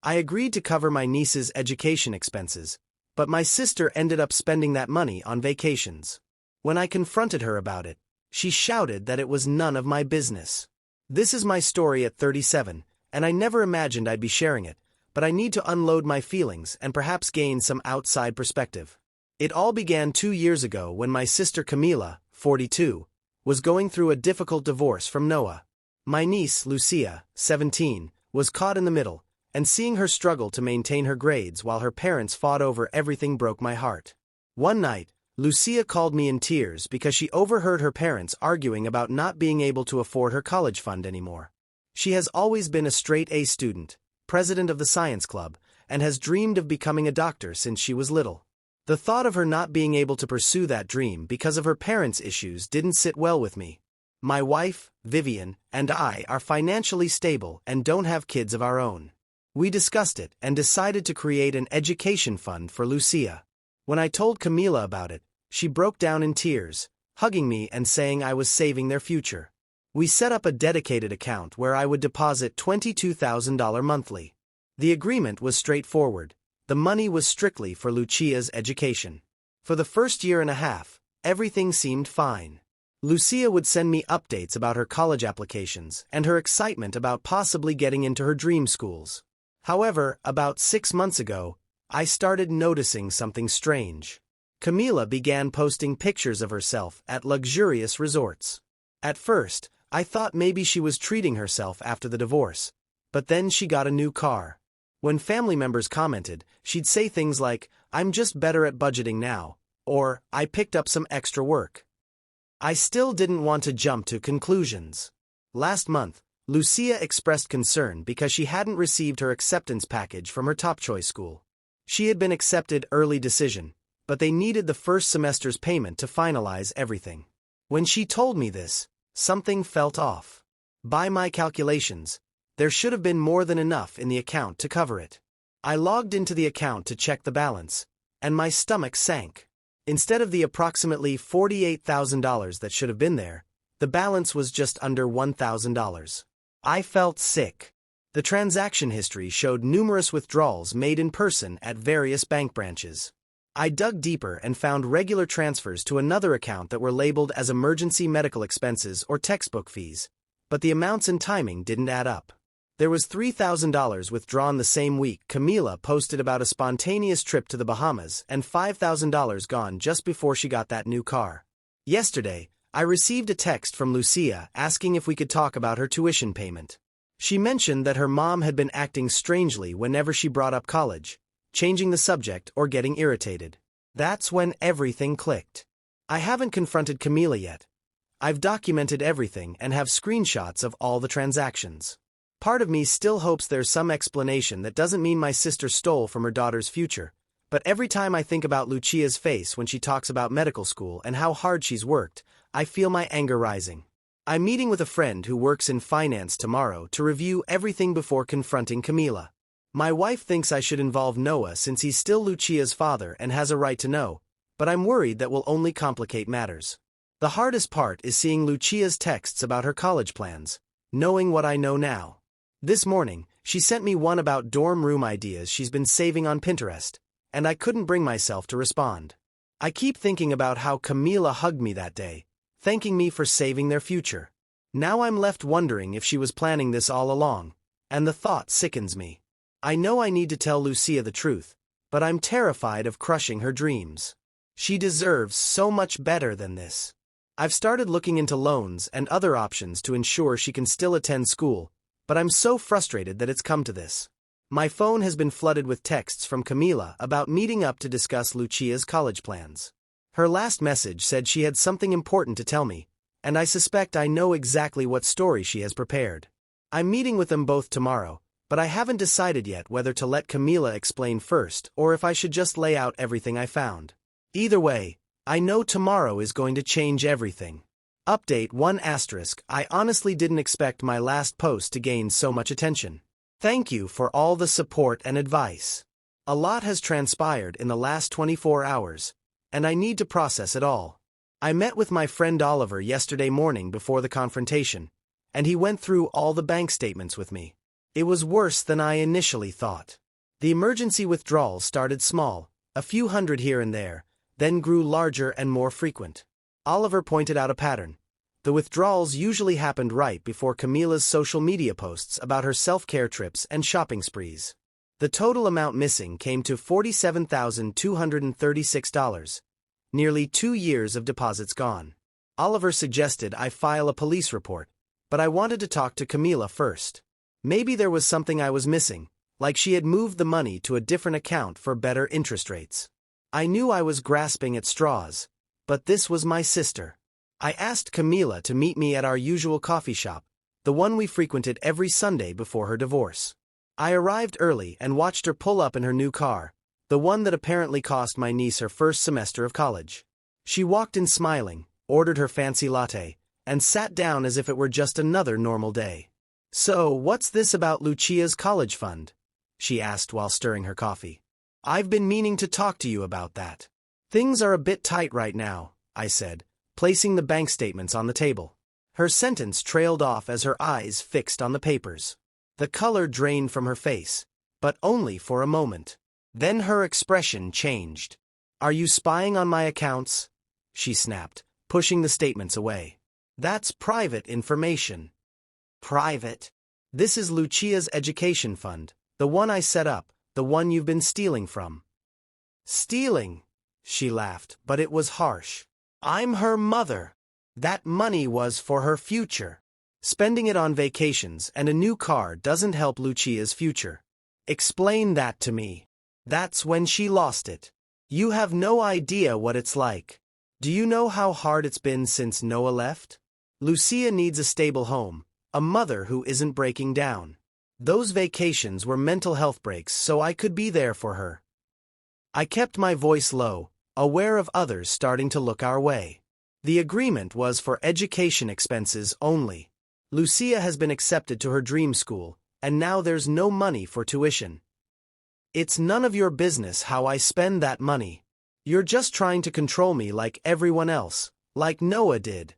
I agreed to cover my niece's education expenses, but my sister ended up spending that money on vacations. When I confronted her about it, she shouted that it was none of my business. This is my story at 37, and I never imagined I'd be sharing it, but I need to unload my feelings and perhaps gain some outside perspective. It all began 2 years ago when my sister Camila, 42, was going through a difficult divorce from Noah. My niece, Lucia, 17, was caught in the middle, and seeing her struggle to maintain her grades while her parents fought over everything broke my heart. One night, Lucia called me in tears because she overheard her parents arguing about not being able to afford her college fund anymore. She has always been a straight-A student, president of the science club, and has dreamed of becoming a doctor since she was little. The thought of her not being able to pursue that dream because of her parents' issues didn't sit well with me. My wife, Vivian, and I are financially stable and don't have kids of our own. We discussed it and decided to create an education fund for Lucia. When I told Camila about it, she broke down in tears, hugging me and saying I was saving their future. We set up a dedicated account where I would deposit $22,000 monthly. The agreement was straightforward. The money was strictly for Lucia's education. For the first year and a half, everything seemed fine. Lucia would send me updates about her college applications and her excitement about possibly getting into her dream schools. However, about 6 months ago, I started noticing something strange. Camila began posting pictures of herself at luxurious resorts. At first, I thought maybe she was treating herself after the divorce, but then she got a new car. When family members commented, she'd say things like, "I'm just better at budgeting now," or "I picked up some extra work." I still didn't want to jump to conclusions. Last month, Lucia expressed concern because she hadn't received her acceptance package from her top choice school. She had been accepted early decision, but they needed the first semester's payment to finalize everything. When she told me this, something felt off. By my calculations, there should have been more than enough in the account to cover it. I logged into the account to check the balance, and my stomach sank. Instead of the approximately $48,000 that should have been there, the balance was just under $1,000. I felt sick. The transaction history showed numerous withdrawals made in person at various bank branches. I dug deeper and found regular transfers to another account that were labeled as emergency medical expenses or textbook fees, but the amounts and timing didn't add up. There was $3,000 withdrawn the same week Camila posted about a spontaneous trip to the Bahamas and $5,000 gone just before she got that new car. Yesterday, I received a text from Lucia asking if we could talk about her tuition payment. She mentioned that her mom had been acting strangely whenever she brought up college, changing the subject or getting irritated. That's when everything clicked. I haven't confronted Camila yet. I've documented everything and have screenshots of all the transactions. Part of me still hopes there's some explanation that doesn't mean my sister stole from her daughter's future, but every time I think about Lucia's face when she talks about medical school and how hard she's worked, I feel my anger rising. I'm meeting with a friend who works in finance tomorrow to review everything before confronting Camila. My wife thinks I should involve Noah since he's still Lucia's father and has a right to know, but I'm worried that will only complicate matters. The hardest part is seeing Lucia's texts about her college plans, knowing what I know now. This morning, she sent me one about dorm room ideas she's been saving on Pinterest, and I couldn't bring myself to respond. I keep thinking about how Camila hugged me that day, thanking me for saving their future. Now I'm left wondering if she was planning this all along, and the thought sickens me. I know I need to tell Lucia the truth, but I'm terrified of crushing her dreams. She deserves so much better than this. I've started looking into loans and other options to ensure she can still attend school, but I'm so frustrated that it's come to this. My phone has been flooded with texts from Camila about meeting up to discuss Lucia's college plans. Her last message said she had something important to tell me, and I suspect I know exactly what story she has prepared. I'm meeting with them both tomorrow, but I haven't decided yet whether to let Camila explain first or if I should just lay out everything I found. Either way, I know tomorrow is going to change everything. Update 1 asterisk. I honestly didn't expect my last post to gain so much attention. Thank you for all the support and advice. A lot has transpired in the last 24 hours, and I need to process it all. I met with my friend Oliver yesterday morning before the confrontation, and he went through all the bank statements with me. It was worse than I initially thought. The emergency withdrawals started small, a few hundred here and there, then grew larger and more frequent. Oliver pointed out a pattern. The withdrawals usually happened right before Camila's social media posts about her self-care trips and shopping sprees. The total amount missing came to $47,236, nearly 2 years of deposits gone. Oliver suggested I file a police report, but I wanted to talk to Camila first. Maybe there was something I was missing, like she had moved the money to a different account for better interest rates. I knew I was grasping at straws, but this was my sister. I asked Camila to meet me at our usual coffee shop, the one we frequented every Sunday before her divorce. I arrived early and watched her pull up in her new car, the one that apparently cost my niece her first semester of college. She walked in smiling, ordered her fancy latte, and sat down as if it were just another normal day. "So, what's this about Lucia's college fund?" she asked while stirring her coffee. "I've been meaning to talk to you about that." "Things are a bit tight right now," I said, placing the bank statements on the table. Her sentence trailed off as her eyes fixed on the papers. The color drained from her face, but only for a moment. Then her expression changed. "Are you spying on my accounts?" she snapped, pushing the statements away. "That's private information." "Private?" "This is Lucia's education fund, the one I set up, the one you've been stealing from." "Stealing?" she laughed, but it was harsh. "I'm her mother. That money was for her future. Spending it on vacations and a new car doesn't help Lucia's future. Explain that to me. That's when she lost it. You have no idea what it's like. Do you know how hard it's been since Noah left? Lucia needs a stable home, a mother who isn't breaking down. Those vacations were mental health breaks so I could be there for her." I kept my voice low, aware of others starting to look our way. The agreement was for education expenses only. Lucia has been accepted to her dream school, and now there's no money for tuition. "It's none of your business how I spend that money. You're just trying to control me like everyone else, like Noah did."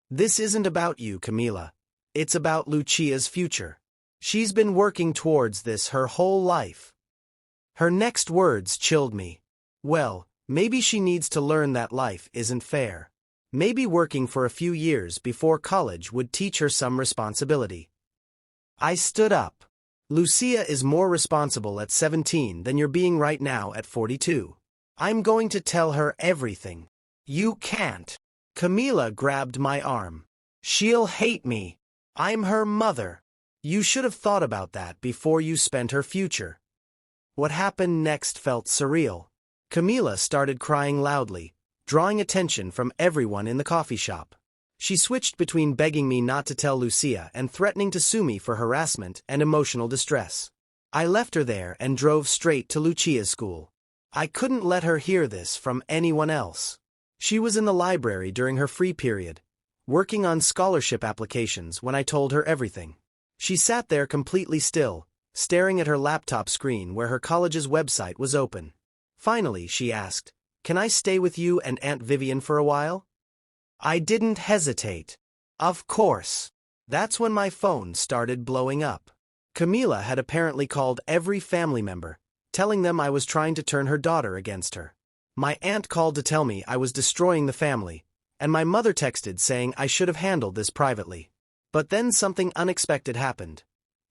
"This isn't about you, Camila. It's about Lucia's future. She's been working towards this her whole life." Her next words chilled me. Well, maybe she needs to learn that life isn't fair. Maybe working for a few years before college would teach her some responsibility. I stood up. "Lucia is more responsible at 17 than you're being right now at 42. I'm going to tell her everything." "You can't." Camila grabbed my arm. "She'll hate me. I'm her mother. You should have thought about that before you spent her future." What happened next felt surreal. Camila started crying loudly, drawing attention from everyone in the coffee shop. She switched between begging me not to tell Lucia and threatening to sue me for harassment and emotional distress. I left her there and drove straight to Lucia's school. I couldn't let her hear this from anyone else. She was in the library during her free period, working on scholarship applications when I told her everything. She sat there completely still, staring at her laptop screen where her college's website was open. Finally, she asked, "Can I stay with you and Aunt Vivian for a while?" I didn't hesitate. Of course. That's when my phone started blowing up. Camila had apparently called every family member, telling them I was trying to turn her daughter against her. My aunt called to tell me I was destroying the family, and my mother texted saying I should have handled this privately. But then something unexpected happened.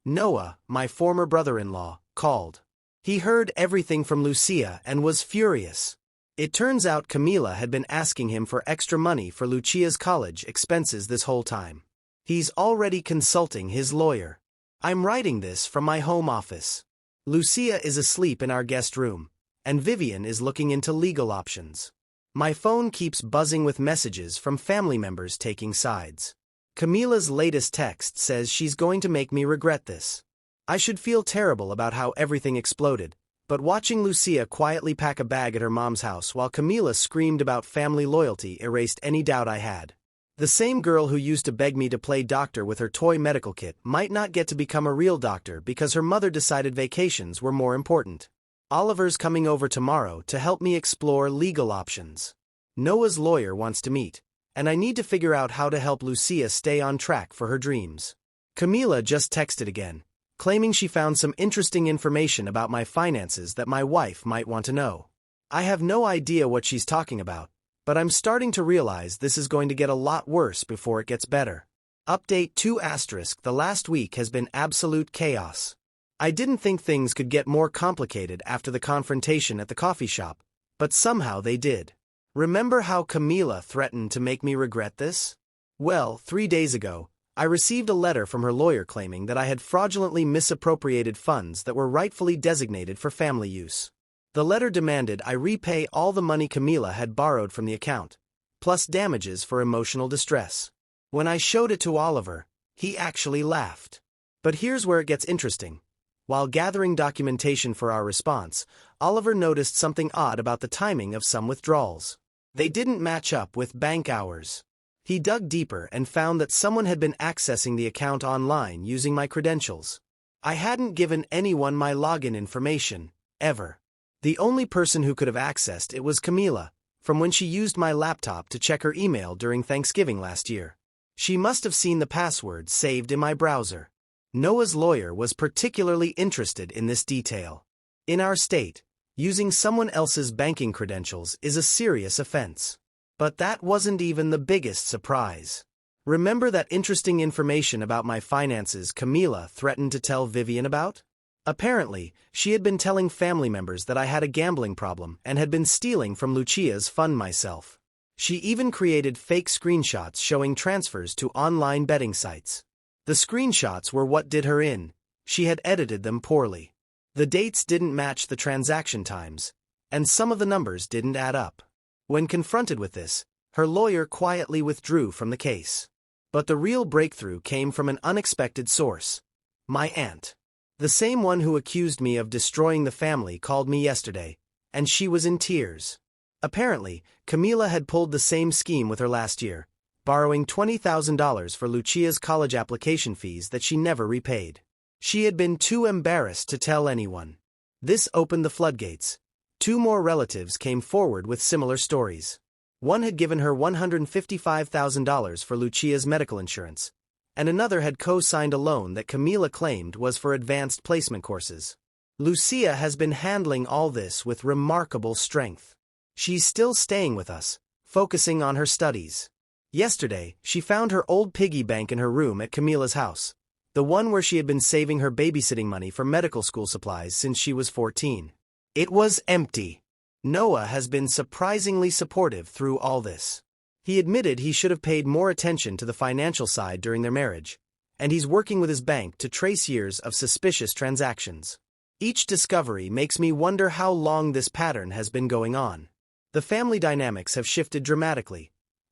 Noah, my former brother-in-law, called. He heard everything from Lucia and was furious. It turns out Camila had been asking him for extra money for Lucia's college expenses this whole time. He's already consulting his lawyer. I'm writing this from my home office. Lucia is asleep in our guest room, and Vivian is looking into legal options. My phone keeps buzzing with messages from family members taking sides. Camila's latest text says she's going to make me regret this. I should feel terrible about how everything exploded, but watching Lucia quietly pack a bag at her mom's house while Camila screamed about family loyalty erased any doubt I had. The same girl who used to beg me to play doctor with her toy medical kit might not get to become a real doctor because her mother decided vacations were more important. Oliver's coming over tomorrow to help me explore legal options. Noah's lawyer wants to meet, and I need to figure out how to help Lucia stay on track for her dreams. Camila just texted again, claiming she found some interesting information about my finances that my wife might want to know. I have no idea what she's talking about, but I'm starting to realize this is going to get a lot worse before it gets better. Update 2 *. The last week has been absolute chaos. I didn't think things could get more complicated after the confrontation at the coffee shop, but somehow they did. Remember how Camila threatened to make me regret this? Well, 3 days ago, I received a letter from her lawyer claiming that I had fraudulently misappropriated funds that were rightfully designated for family use. The letter demanded I repay all the money Camila had borrowed from the account, plus damages for emotional distress. When I showed it to Oliver, he actually laughed. But here's where it gets interesting. While gathering documentation for our response, Oliver noticed something odd about the timing of some withdrawals. They didn't match up with bank hours. He dug deeper and found that someone had been accessing the account online using my credentials. I hadn't given anyone my login information, ever. The only person who could have accessed it was Camila, from when she used my laptop to check her email during Thanksgiving last year. She must have seen the password saved in my browser. Noah's lawyer was particularly interested in this detail. In our state, using someone else's banking credentials is a serious offense. But that wasn't even the biggest surprise. Remember that interesting information about my finances Camila threatened to tell Vivian about? Apparently, she had been telling family members that I had a gambling problem and had been stealing from Lucia's fund myself. She even created fake screenshots showing transfers to online betting sites. The screenshots were what did her in. She had edited them poorly. The dates didn't match the transaction times, and some of the numbers didn't add up. When confronted with this, her lawyer quietly withdrew from the case. But the real breakthrough came from an unexpected source. My aunt. The same one who accused me of destroying the family called me yesterday, and she was in tears. Apparently, Camila had pulled the same scheme with her last year, borrowing $20,000 for Lucia's college application fees that she never repaid. She had been too embarrassed to tell anyone. This opened the floodgates. 2 more relatives came forward with similar stories. One had given her $155,000 for Lucia's medical insurance, and another had co-signed a loan that Camila claimed was for advanced placement courses. Lucia has been handling all this with remarkable strength. She's still staying with us, focusing on her studies. Yesterday, she found her old piggy bank in her room at Camila's house, the one where she had been saving her babysitting money for medical school supplies since she was 14. It was empty. Noah has been surprisingly supportive through all this. He admitted he should have paid more attention to the financial side during their marriage, and he's working with his bank to trace years of suspicious transactions. Each discovery makes me wonder how long this pattern has been going on. The family dynamics have shifted dramatically.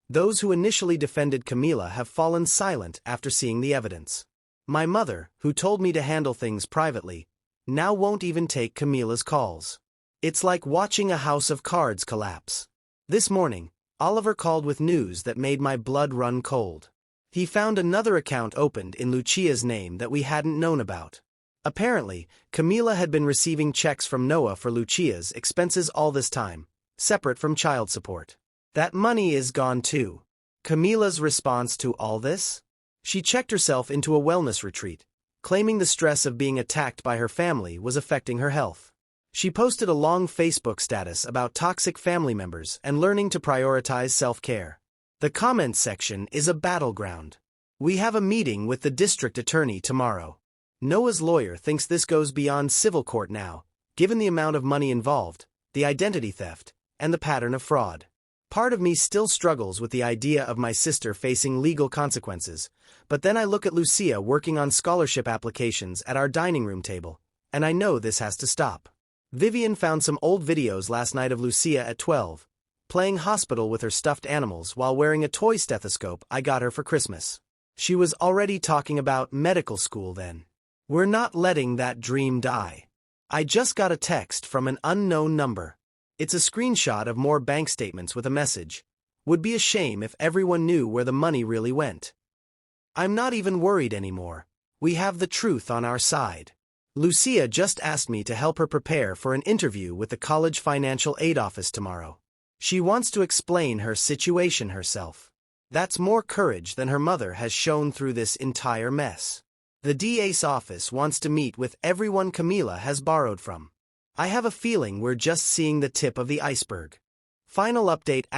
Those who initially defended Camila have fallen silent after seeing the evidence. My mother, who told me to handle things privately, now won't even take Camila's calls. It's like watching a house of cards collapse. This morning, Oliver called with news that made my blood run cold. He found another account opened in Lucia's name that we hadn't known about. Apparently, Camila had been receiving checks from Noah for Lucia's expenses all this time, separate from child support. That money is gone too. Camila's response to all this? She checked herself into a wellness retreat, claiming the stress of being attacked by her family was affecting her health. She posted a long Facebook status about toxic family members and learning to prioritize self-care. The comments section is a battleground. We have a meeting with the district attorney tomorrow. Noah's lawyer thinks this goes beyond civil court now, given the amount of money involved, the identity theft, and the pattern of fraud. Part of me still struggles with the idea of my sister facing legal consequences, but then I look at Lucia working on scholarship applications at our dining room table, and I know this has to stop. Vivian found some old videos last night of Lucia at 12, playing hospital with her stuffed animals while wearing a toy stethoscope I got her for Christmas. She was already talking about medical school then. We're not letting that dream die. I just got a text from an unknown number. It's a screenshot of more bank statements with a message. Would be a shame if everyone knew where the money really went. I'm not even worried anymore. We have the truth on our side. Lucia just asked me to help her prepare for an interview with the college financial aid office tomorrow. She wants to explain her situation herself. That's more courage than her mother has shown through this entire mess. The DA's office wants to meet with everyone Camila has borrowed from. I have a feeling we're just seeing the tip of the iceberg. Final update *.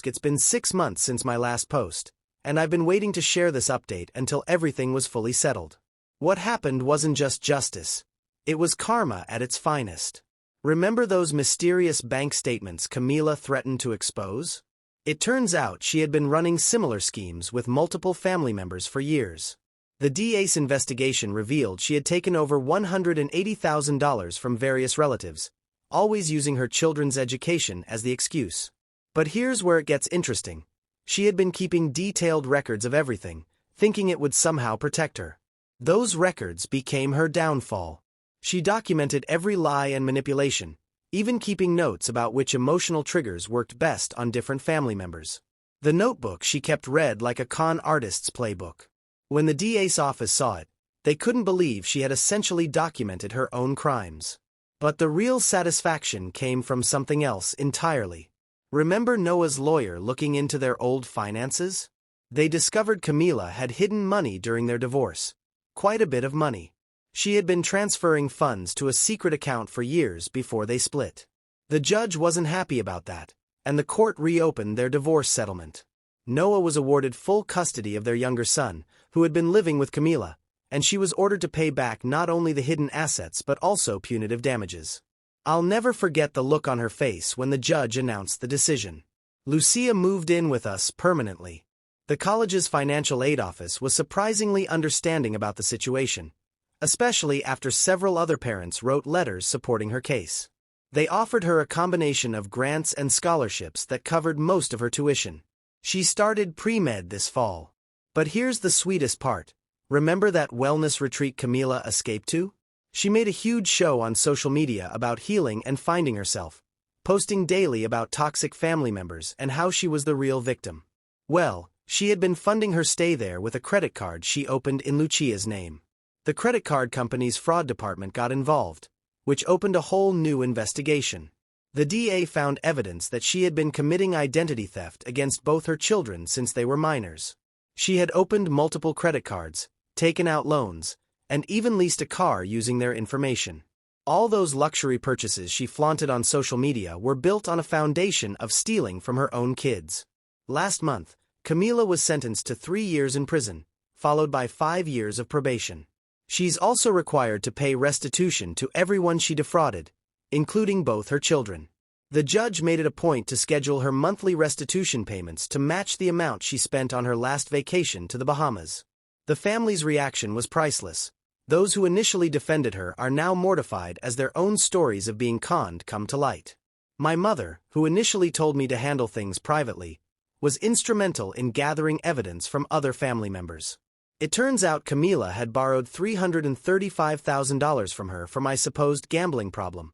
It's been 6 months since my last post, and I've been waiting to share this update until everything was fully settled. What happened wasn't just justice. It was karma at its finest. Remember those mysterious bank statements Camila threatened to expose? It turns out she had been running similar schemes with multiple family members for years. The DA's investigation revealed she had taken over $180,000 from various relatives, always using her children's education as the excuse. But here's where it gets interesting. She had been keeping detailed records of everything, thinking it would somehow protect her. Those records became her downfall. She documented every lie and manipulation, even keeping notes about which emotional triggers worked best on different family members. The notebook she kept read like a con artist's playbook. When the DA's office saw it, they couldn't believe she had essentially documented her own crimes. But the real satisfaction came from something else entirely. Remember Noah's lawyer looking into their old finances? They discovered Camila had hidden money during their divorce. Quite a bit of money. She had been transferring funds to a secret account for years before they split. The judge wasn't happy about that, and the court reopened their divorce settlement. Noah was awarded full custody of their younger son, who had been living with Camila, and she was ordered to pay back not only the hidden assets but also punitive damages. I'll never forget the look on her face when the judge announced the decision. Lucia moved in with us permanently. The college's financial aid office was surprisingly understanding about the situation, especially after several other parents wrote letters supporting her case. They offered her a combination of grants and scholarships that covered most of her tuition. She started pre-med this fall. But here's the sweetest part. Remember that wellness retreat Camila escaped to? She made a huge show on social media about healing and finding herself, posting daily about toxic family members and how she was the real victim. Well, she had been funding her stay there with a credit card she opened in Lucia's name. The credit card company's fraud department got involved, which opened a whole new investigation. The DA found evidence that she had been committing identity theft against both her children since they were minors. She had opened multiple credit cards, taken out loans, and even leased a car using their information. All those luxury purchases she flaunted on social media were built on a foundation of stealing from her own kids. Last month, Camila was sentenced to 3 years in prison, followed by 5 years of probation. She's also required to pay restitution to everyone she defrauded, including both her children. The judge made it a point to schedule her monthly restitution payments to match the amount she spent on her last vacation to the Bahamas. The family's reaction was priceless. Those who initially defended her are now mortified as their own stories of being conned come to light. My mother, who initially told me to handle things privately, was instrumental in gathering evidence from other family members. It turns out Camila had borrowed $335,000 from her for my supposed gambling problem,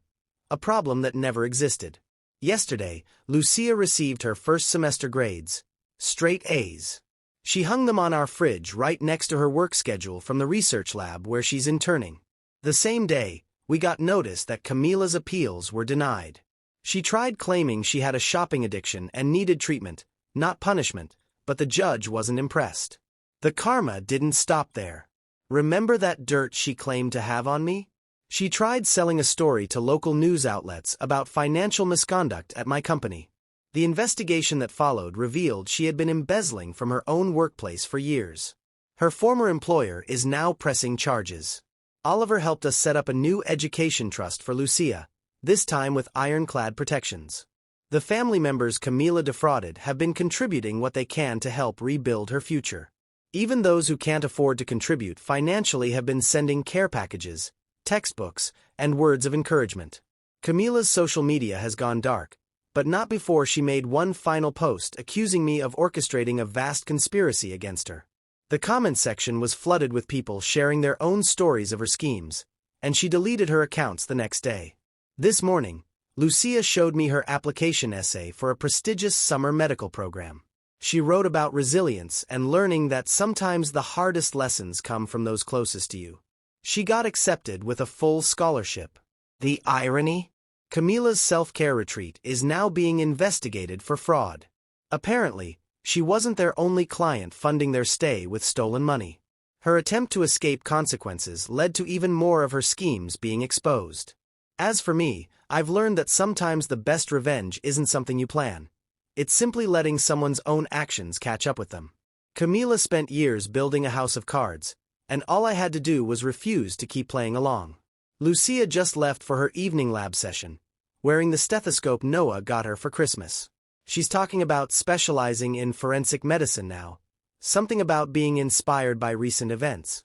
a problem that never existed. Yesterday, Lucia received her first semester grades, straight A's. She hung them on our fridge right next to her work schedule from the research lab where she's interning. The same day, we got notice that Camila's appeals were denied. She tried claiming she had a shopping addiction and needed treatment, not punishment, but the judge wasn't impressed. The karma didn't stop there. Remember that dirt she claimed to have on me? She tried selling a story to local news outlets about financial misconduct at my company. The investigation that followed revealed she had been embezzling from her own workplace for years. Her former employer is now pressing charges. Oliver helped us set up a new education trust for Lucia, this time with ironclad protections. The family members Camila defrauded have been contributing what they can to help rebuild her future. Even those who can't afford to contribute financially have been sending care packages, textbooks, and words of encouragement. Camila's social media has gone dark, but not before she made one final post accusing me of orchestrating a vast conspiracy against her. The comment section was flooded with people sharing their own stories of her schemes, and she deleted her accounts the next day. This morning, Lucia showed me her application essay for a prestigious summer medical program. She wrote about resilience and learning that sometimes the hardest lessons come from those closest to you. She got accepted with a full scholarship. The irony? Camila's self-care retreat is now being investigated for fraud. Apparently, she wasn't their only client funding their stay with stolen money. Her attempt to escape consequences led to even more of her schemes being exposed. As for me, I've learned that sometimes the best revenge isn't something you plan. It's simply letting someone's own actions catch up with them. Camila spent years building a house of cards, and all I had to do was refuse to keep playing along. Lucia just left for her evening lab session, wearing the stethoscope Noah got her for Christmas. She's talking about specializing in forensic medicine now, something about being inspired by recent events.